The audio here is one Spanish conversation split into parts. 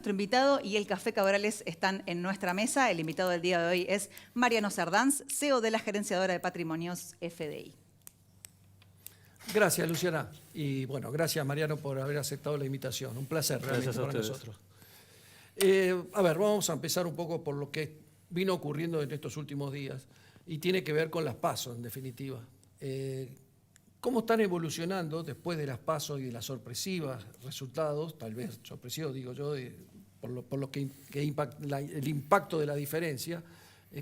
Nuestro invitado y el Café Cabrales están en nuestra mesa. El invitado del día de hoy es Mariano Cerdanz, CEO de la Gerenciadora de Patrimonios FDI. Gracias, Luciana. Y bueno, gracias, Mariano, por haber aceptado la invitación. Un placer realmente para nosotros. A ver, vamos a empezar un poco por lo que vino ocurriendo en estos últimos días y tiene que ver con las PASO, en definitiva. ¿Cómo están evolucionando después de las PASO y de las sorpresivas resultados, tal vez sorpresivos, digo yo, por lo que el impacto de la diferencia?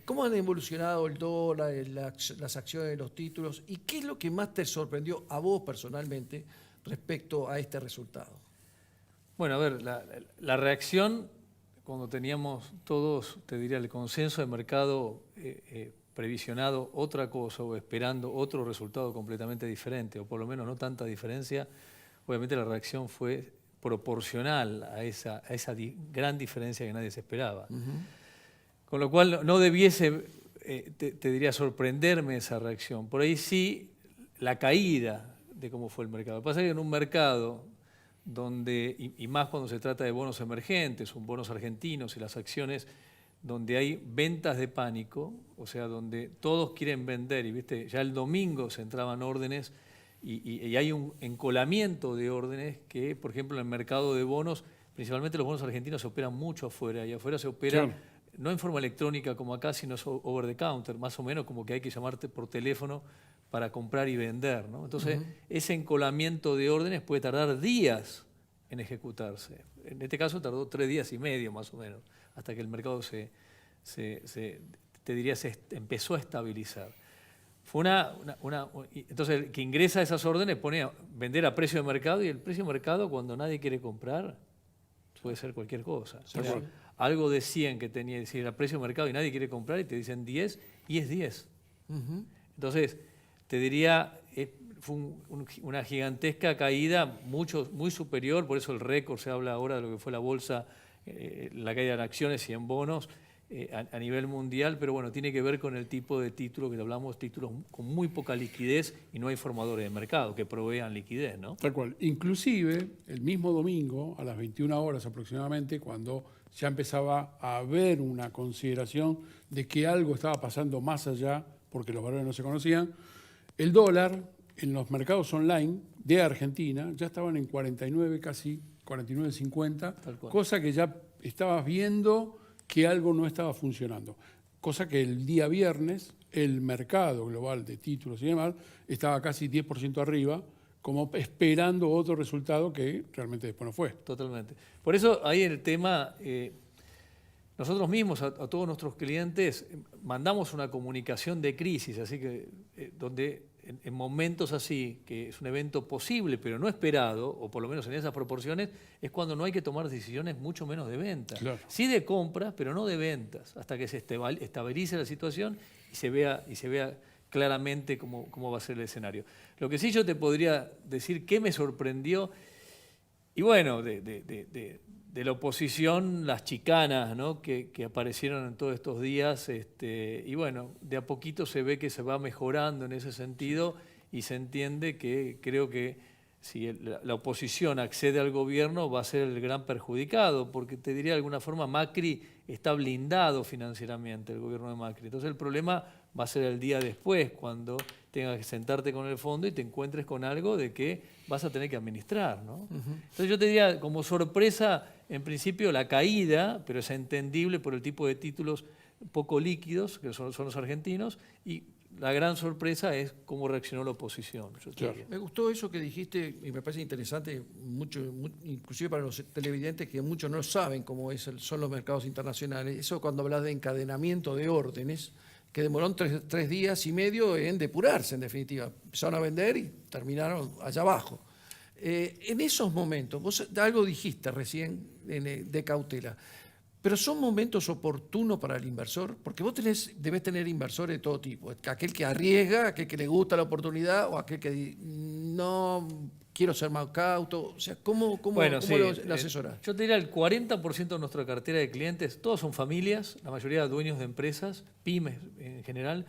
¿Cómo han evolucionado el dólar, las acciones de los títulos? ¿Y qué es lo que más te sorprendió a vos personalmente respecto a este resultado? Bueno, a ver, la reacción, cuando teníamos todos, te diría, el consenso de mercado previsionado otra cosa o esperando otro resultado completamente diferente, o por lo menos no tanta diferencia, obviamente la reacción fue proporcional a esa gran diferencia que nadie se esperaba. Con lo cual no debiese, te diría, sorprenderme esa reacción. Por ahí sí, la caída de cómo fue el mercado. Lo que pasa es que en un mercado donde, y más cuando se trata de bonos emergentes, o bonos argentinos y las acciones, donde hay ventas de pánico, o sea, donde todos quieren vender, y viste, ya el domingo se entraban órdenes y hay un encolamiento de órdenes que, por ejemplo, en el mercado de bonos, principalmente los bonos argentinos se operan mucho afuera, y afuera se opera, claro, no en forma electrónica como acá, sino over the counter, más o menos como que hay que llamarte por teléfono para comprar y vender, ¿no? Entonces, ese encolamiento de órdenes puede tardar días en ejecutarse. En este caso tardó 3 días y medio más o menos, hasta que el mercado te diría, se empezó a estabilizar. Fue entonces, el que ingresa a esas órdenes pone a vender a precio de mercado, y el precio de mercado, cuando nadie quiere comprar, puede ser cualquier cosa. O sea, algo de 100 que tenía, decir, a precio de mercado y nadie quiere comprar, y te dicen 10 y es 10. Entonces, te diría, fue una gigantesca caída, muy superior, por eso el récord, se habla ahora de lo que fue la bolsa, la caída en acciones y en bonos a nivel mundial, pero bueno, tiene que ver con el tipo de título que hablamos, títulos con muy poca liquidez, y no hay formadores de mercado que provean liquidez, ¿no? Tal cual. Inclusive, el mismo domingo, a las 21 horas aproximadamente, cuando ya empezaba a haber una consideración de que algo estaba pasando más allá, porque los valores no se conocían, el dólar en los mercados online de Argentina ya estaban en 49, casi 49.50, cosa que ya estabas viendo que algo no estaba funcionando. Cosa que el día viernes el mercado global de títulos y demás estaba casi 10% arriba, como esperando otro resultado que realmente después no fue. Totalmente. Por eso ahí el tema, nosotros mismos a todos nuestros clientes mandamos una comunicación de crisis, así que donde en momentos así, que es un evento posible pero no esperado, o por lo menos en esas proporciones, es cuando no hay que tomar decisiones mucho menos de ventas. Claro. Sí de compras, pero no de ventas, hasta que se estabilice la situación y se vea claramente cómo va a ser el escenario. Lo que sí yo te podría decir que me sorprendió, y bueno, de la oposición, las chicanas, ¿no?, que aparecieron en todos estos días, y bueno, de a poquito se ve que se va mejorando en ese sentido, y se entiende que creo que si la oposición accede al gobierno va a ser el gran perjudicado, porque te diría de alguna forma Macri está blindado financieramente, el gobierno de Macri. Entonces el problema va a ser el día después, cuando tengas que sentarte con el fondo y te encuentres con algo de que vas a tener que administrar, ¿no? Entonces yo te diría, como sorpresa, en principio la caída, pero es entendible por el tipo de títulos poco líquidos, que son los argentinos, y la gran sorpresa es cómo reaccionó la oposición. Claro. Me gustó eso que dijiste y me parece interesante, inclusive para los televidentes que muchos no saben cómo son los mercados internacionales. Eso cuando hablas de encadenamiento de órdenes, que demoró 3 días y medio en depurarse, en definitiva. Empezaron a vender y terminaron allá abajo. En esos momentos, vos algo dijiste recién de cautela, pero ¿son momentos oportunos para el inversor? Porque vos debés tener inversores de todo tipo. Aquel que arriesga, aquel que le gusta la oportunidad, o aquel que no quiero ser más cauto. O sea, ¿cómo lo asesorás? Yo te diría, el 40% de nuestra cartera de clientes, todos son familias, la mayoría dueños de empresas, pymes en general,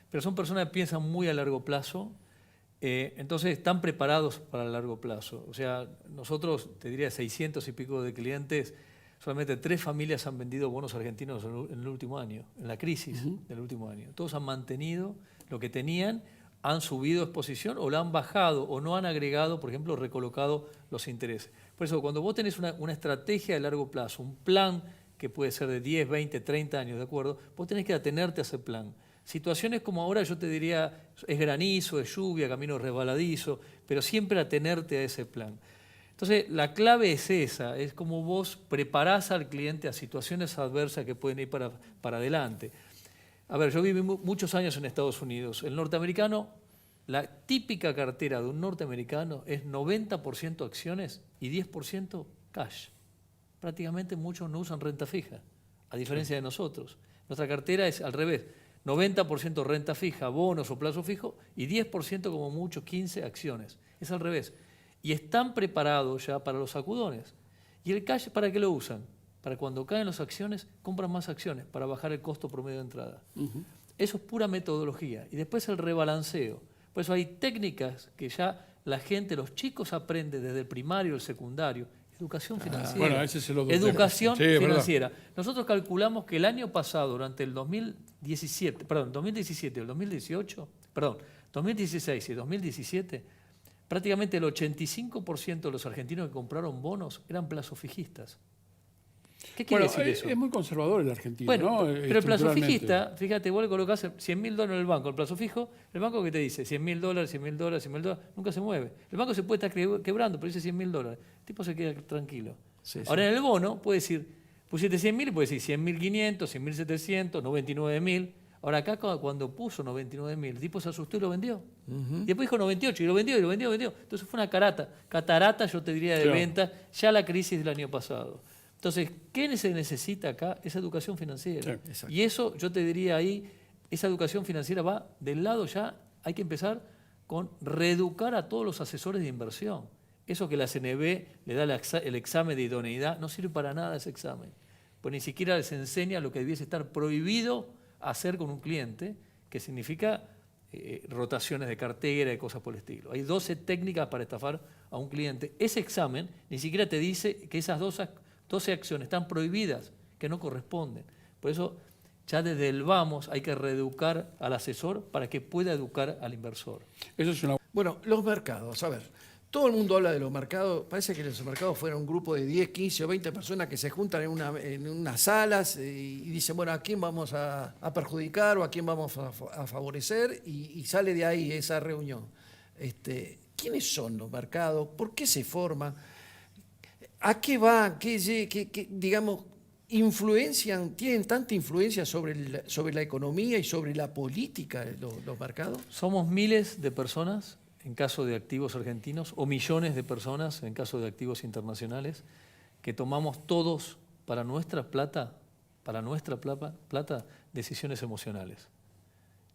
pero son personas que piensan muy a largo plazo. Entonces están preparados para el largo plazo. O sea, nosotros, te diría, 600 y pico de clientes, solamente 3 familias han vendido bonos argentinos en el último año, en la crisis del último año. Todos han mantenido lo que tenían, han subido exposición o la han bajado o no han agregado, por ejemplo, recolocado los intereses. Por eso, cuando vos tenés una estrategia de largo plazo, un plan que puede ser de 10, 20, 30 años, ¿de acuerdo? Vos tenés que atenerte a ese plan. Situaciones como ahora yo te diría, es granizo, es lluvia, camino resbaladizo, pero siempre atenerte a ese plan. Entonces, la clave es esa, es como vos preparás al cliente a situaciones adversas que pueden ir para adelante. A ver, yo viví muchos años en Estados Unidos. El norteamericano, la típica cartera de un norteamericano es 90% acciones y 10% cash. Prácticamente muchos no usan renta fija, a diferencia de nosotros. Nuestra cartera es al revés, 90% renta fija, bonos o plazo fijo y 10% como mucho, 15 acciones. Es al revés. Y están preparados ya para los sacudones. ¿Y el cash para qué lo usan? Para cuando caen las acciones, compran más acciones para bajar el costo promedio de entrada. Eso es pura metodología. Y después el rebalanceo. Por eso hay técnicas que ya la gente, los chicos aprenden desde el primario, el secundario. Educación financiera. Bueno, ese se lo doy. Educación Sí, financiera. Nosotros calculamos que el año pasado, durante el 2017 y el 2018, 2016 y 2017, prácticamente el 85% de los argentinos que compraron bonos eran plazo fijistas. ¿Qué quiere decir eso? Es muy conservador el argentino, Bueno, ¿no? pero el plazo Estructuralmente. fijista, fíjate, vos le colocás $100.000 en el banco, el plazo fijo, el banco que te dice $100.000, $100.000, $100.000, nunca se mueve. El banco se puede estar quebrando, pero dice $100.000. El tipo se queda tranquilo. Sí, sí. Ahora en el bono puede decir, pusiste 100.000 y puede decir 100.500, 100.700, 99.000. Ahora acá cuando puso 99.000, el tipo se asustó y lo vendió. Y después dijo 98 y lo vendió y lo vendió y lo vendió. Entonces fue una catarata, yo te diría, de Claro. ventas, ya la crisis del año pasado. Entonces, ¿qué se necesita acá? Esa educación financiera. Sí, exacto. Y eso, yo te diría ahí, esa educación financiera va del lado ya, hay que empezar con reeducar a todos los asesores de inversión. Eso que la CNB le da el examen de idoneidad, no sirve para nada ese examen. Pues ni siquiera les enseña lo que debiese estar prohibido hacer con un cliente, que significa rotaciones de cartera y cosas por el estilo. Hay 12 técnicas para estafar a un cliente. Ese examen ni siquiera te dice que esas 12 acciones están prohibidas, que no corresponden. Por eso, ya desde el vamos hay que reeducar al asesor para que pueda educar al inversor. Eso es una... Bueno, los mercados, a ver, todo el mundo habla de los mercados, parece que los mercados fueran un grupo de 10, 15 o 20 personas que se juntan en unas salas y dicen, bueno, ¿a quién vamos a perjudicar o a quién vamos a favorecer? Y sale de ahí esa reunión. ¿Quiénes son los mercados? ¿Por qué se forman? ¿A qué van? ¿Qué digamos, tienen tanta influencia sobre la economía y sobre la política los mercados? Somos miles de personas en caso de activos argentinos o millones de personas en caso de activos internacionales que tomamos todos para nuestra plata, decisiones emocionales.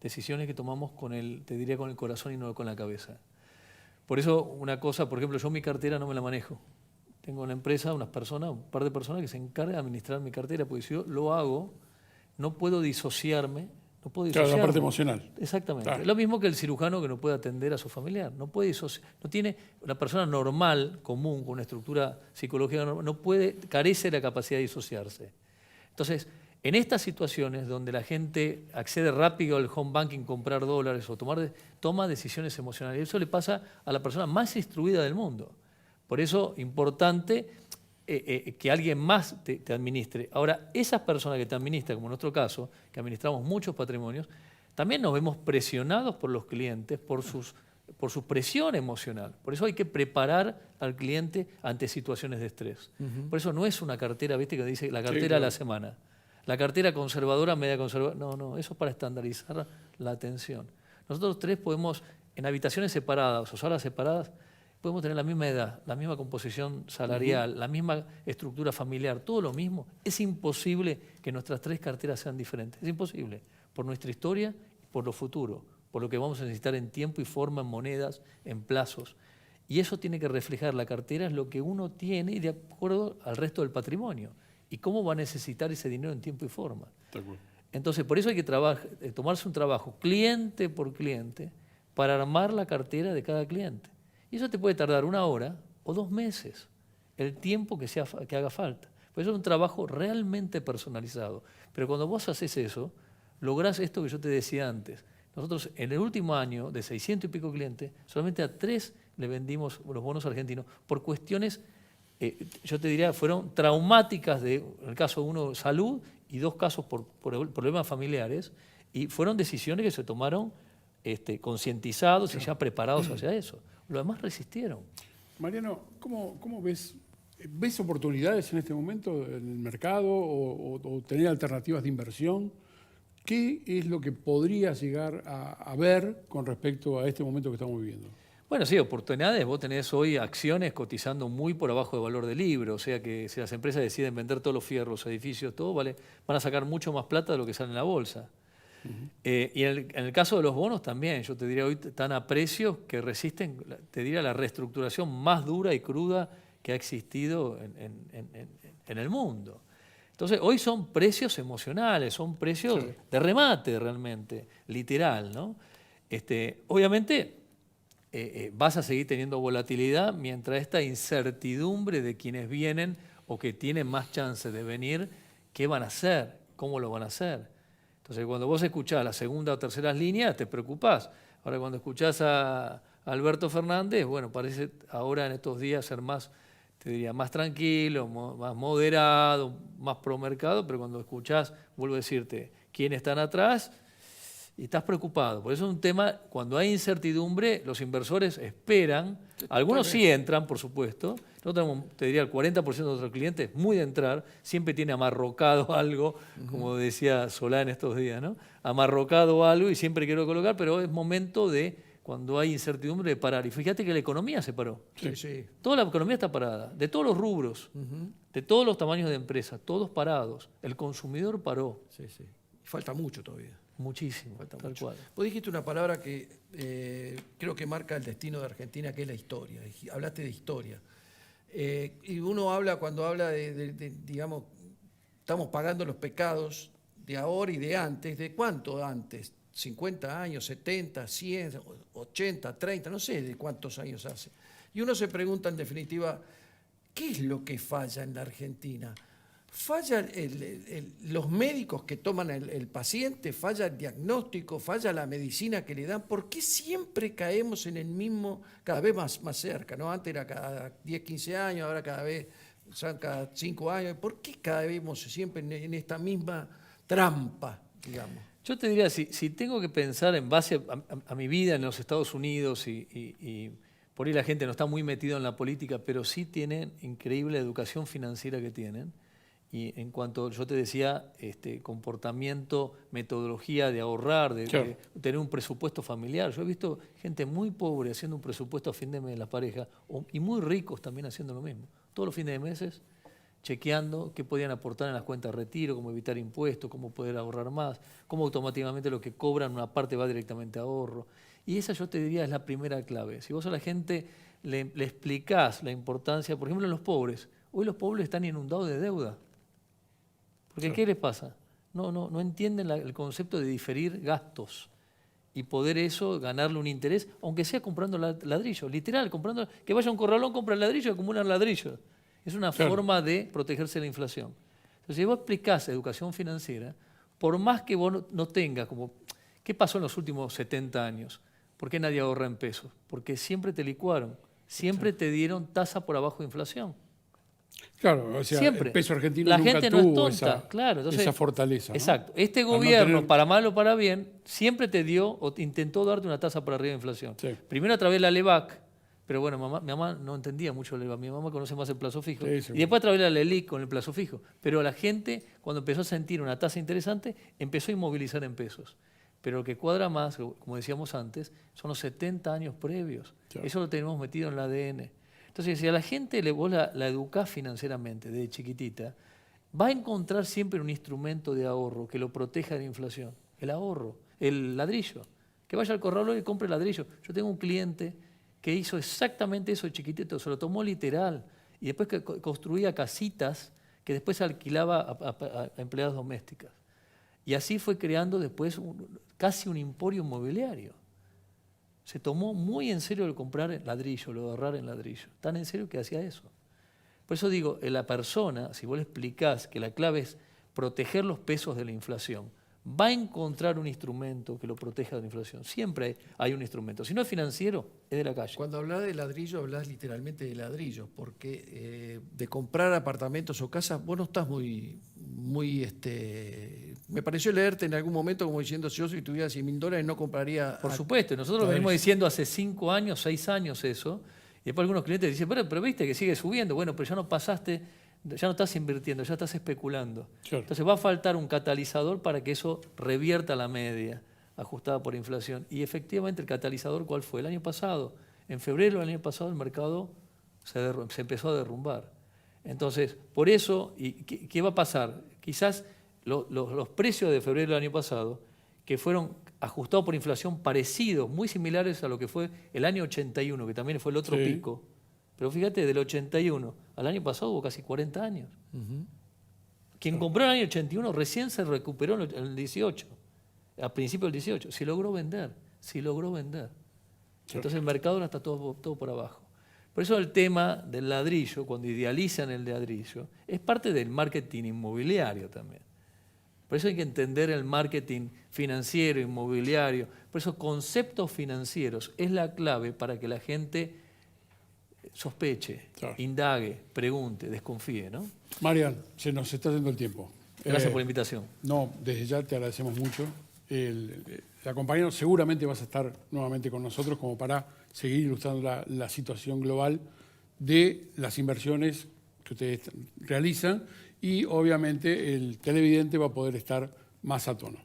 Decisiones que tomamos te diría con el corazón y no con la cabeza. Por eso una cosa, por ejemplo, yo mi cartera no me la manejo. Tengo una empresa, un par de personas que se encargan de administrar mi cartera, porque si yo lo hago, no puedo disociarme. Claro, la parte emocional. Exactamente. Claro. Es lo mismo que el cirujano que no puede atender a su familiar. No tiene, una persona normal, común, con una estructura psicológica normal, carece de la capacidad de disociarse. Entonces, en estas situaciones donde la gente accede rápido al home banking, comprar dólares o toma decisiones emocionales, eso le pasa a la persona más instruida del mundo. Por eso, importante que alguien más te administre. Ahora, esas personas que te administran, como en nuestro caso, que administramos muchos patrimonios, también nos vemos presionados por los clientes, por su presión emocional. Por eso hay que preparar al cliente ante situaciones de estrés. Por eso no es una cartera, viste, que dice la cartera de la semana. La cartera conservadora, media conservadora. No, eso es para estandarizar la atención. Nosotros tres podemos, en habitaciones separadas o salas separadas, podemos tener la misma edad, la misma composición salarial, la misma estructura familiar, todo lo mismo. Es imposible que nuestras tres carteras sean diferentes. Es imposible, por nuestra historia y por lo futuro, por lo que vamos a necesitar en tiempo y forma, en monedas, en plazos. Y eso tiene que reflejar, la cartera es lo que uno tiene y de acuerdo al resto del patrimonio. Y cómo va a necesitar ese dinero en tiempo y forma. Entonces, por eso hay que tomarse un trabajo cliente por cliente para armar la cartera de cada cliente. Y eso te puede tardar 1 hora o 2 meses, el tiempo que haga falta. Pues es un trabajo realmente personalizado. Pero cuando vos haces eso, lográs esto que yo te decía antes. Nosotros en el último año, de 600 y pico clientes, solamente a 3 le vendimos los bonos argentinos por cuestiones, yo te diría, fueron traumáticas, en el caso de uno, salud, y 2 casos por problemas familiares, y fueron decisiones que se tomaron concientizados y ya preparados hacia eso. Los demás resistieron. Mariano, ¿cómo ves? ¿Ves oportunidades en este momento en el mercado o tener alternativas de inversión? ¿Qué es lo que podrías llegar a ver con respecto a este momento que estamos viviendo? Bueno, sí, oportunidades. Vos tenés hoy acciones cotizando muy por abajo de valor del libro. O sea que si las empresas deciden vender todos los fierros, los edificios, todo, van a sacar mucho más plata de lo que sale en la bolsa. Y en el caso de los bonos también, yo te diría hoy están a precios que resisten, te diría, la reestructuración más dura y cruda que ha existido en el mundo. Entonces, hoy son precios emocionales, son precios de remate realmente, literal, ¿no? Obviamente, vas a seguir teniendo volatilidad mientras esta incertidumbre de quienes vienen o que tienen más chances de venir, ¿qué van a hacer? ¿Cómo lo van a hacer? Entonces, cuando vos escuchás las segunda o terceras líneas, te preocupás. Ahora, cuando escuchás a Alberto Fernández, bueno, parece ahora en estos días ser más, te diría, más tranquilo, más moderado, más pro mercado, pero cuando escuchás, vuelvo a decirte, quiénes están atrás, y estás preocupado. Por eso es un tema, cuando hay incertidumbre, los inversores esperan, algunos sí entran, por supuesto. Nosotros tenemos, te diría, el 40% de nuestros clientes, muy de entrar, siempre tiene amarrocado algo, como decía Solá en estos días, ¿no? Amarrocado algo y siempre quiero colocar, pero es momento de, cuando hay incertidumbre, de parar. Y fíjate que la economía se paró. Sí. Toda la economía está parada, de todos los rubros, de todos los tamaños de empresas, todos parados. El consumidor paró. Sí. Falta mucho todavía. Muchísimo, Falta tal mucho. cual. Vos dijiste una palabra que creo que marca el destino de Argentina, que es la historia. Hablaste de historia. Y uno habla, cuando habla digamos, estamos pagando los pecados de ahora y de antes. ¿De cuánto antes? 50 años, 70, 100, 80, 30, no sé de cuántos años hace. Y uno se pregunta en definitiva, ¿qué es lo que falla en la Argentina? ¿Falla los médicos que toman el paciente? ¿Falla el diagnóstico? ¿Falla la medicina que le dan? ¿Por qué siempre caemos en el mismo, cada vez más cerca, ¿no? Antes era cada 10, 15 años, ahora cada vez son cada 5 años. ¿Por qué cada vez vemos siempre en esta misma trampa, digamos? Yo te diría, si tengo que pensar en base a mi vida en los Estados Unidos y por ahí la gente no está muy metida en la política, pero sí tienen increíble educación financiera que tienen. Y en cuanto, yo te decía, comportamiento, metodología de ahorrar, de tener un presupuesto familiar. Yo he visto gente muy pobre haciendo un presupuesto a fin de mes de la pareja y muy ricos también haciendo lo mismo. Todos los fines de meses, chequeando qué podían aportar en las cuentas de retiro, cómo evitar impuestos, cómo poder ahorrar más, cómo automáticamente lo que cobran una parte va directamente a ahorro. Y esa yo te diría es la primera clave. Si vos a la gente le explicás la importancia, por ejemplo en los pobres, hoy los pobres están inundados de deuda. Porque ¿qué les pasa? No entienden el concepto de diferir gastos y poder eso ganarle un interés, aunque sea comprando ladrillos, literal, comprando, que vaya a un corralón, compra el ladrillo y acumulan ladrillos. Es una forma de protegerse de la inflación. Entonces, si vos explicás educación financiera, por más que vos no tengas, como, ¿qué pasó en los últimos 70 años? ¿Por qué nadie ahorra en pesos? Porque siempre te licuaron, siempre te dieron tasa por abajo de inflación. Claro, o sea, siempre. El peso argentino la nunca gente tuvo no es tonta, entonces, esa fortaleza. ¿no? Exacto. Este Al no gobierno, tener- para mal o para bien, siempre te dio o intentó darte una tasa por arriba de inflación. Sí. Primero a través de la LEVAC, pero bueno, mi mamá no entendía mucho la LEVAC, mi mamá conoce más el plazo fijo. Sí, Y seguro. después a través de la LELIC con el plazo fijo. Pero la gente, cuando empezó a sentir una tasa interesante, empezó a inmovilizar en pesos. Pero lo que cuadra más, como decíamos antes, son los 70 años previos. Claro. Eso lo tenemos metido en el ADN. Entonces, si a la gente vos la educás financieramente desde chiquitita, va a encontrar siempre un instrumento de ahorro que lo proteja de la inflación. El ahorro, el ladrillo. Que vaya al corralón y compre ladrillo. Yo tengo un cliente que hizo exactamente eso de chiquitito, se lo tomó literal. Y después que construía casitas que después alquilaba a empleadas domésticas. Y así fue creando después casi un emporio inmobiliario. Se tomó muy en serio el comprar ladrillo, lo de ahorrar en ladrillo. Tan en serio que hacía eso. Por eso digo, la persona, si vos le explicás que la clave es proteger los pesos de la inflación, va a encontrar un instrumento que lo proteja de la inflación. Siempre hay un instrumento. Si no es financiero, es de la calle. Cuando hablas de ladrillo, hablas literalmente de ladrillo, porque de comprar apartamentos o casas, vos no estás muy. Me pareció leerte en algún momento como diciendo, si yo si tuviera $100.000 no compraría. Por supuesto, nosotros lo venimos diciendo hace 5 años, 6 años eso, y después algunos clientes dicen, pero viste que sigue subiendo, bueno, pero ya no pasaste, ya no estás invirtiendo, ya estás especulando. Claro. Entonces va a faltar un catalizador para que eso revierta la media ajustada por inflación. Y efectivamente el catalizador, ¿cuál fue? El año pasado, en febrero del año pasado, el mercado se empezó a derrumbar. Entonces, por eso, ¿y qué va a pasar? Quizás los precios de febrero del año pasado, que fueron ajustados por inflación parecidos, muy similares a lo que fue el año 81, que también fue el otro pico. Pero fíjate, del 81 al año pasado hubo casi 40 años. Quien compró en el año 81 recién se recuperó en el 18, a principios del 18. Se logró vender. Entonces el mercado ahora está todo por abajo. Por eso el tema del ladrillo, cuando idealizan el ladrillo, es parte del marketing inmobiliario también. Por eso hay que entender el marketing financiero, inmobiliario. Por eso conceptos financieros es la clave para que la gente sospeche, indague, pregunte, desconfíe, ¿no? Marian, se nos está yendo el tiempo. Gracias por la invitación. No, desde ya te agradecemos mucho. La compañía seguramente vas a estar nuevamente con nosotros como para seguir ilustrando la situación global de las inversiones que ustedes realizan y obviamente el televidente va a poder estar más a tono.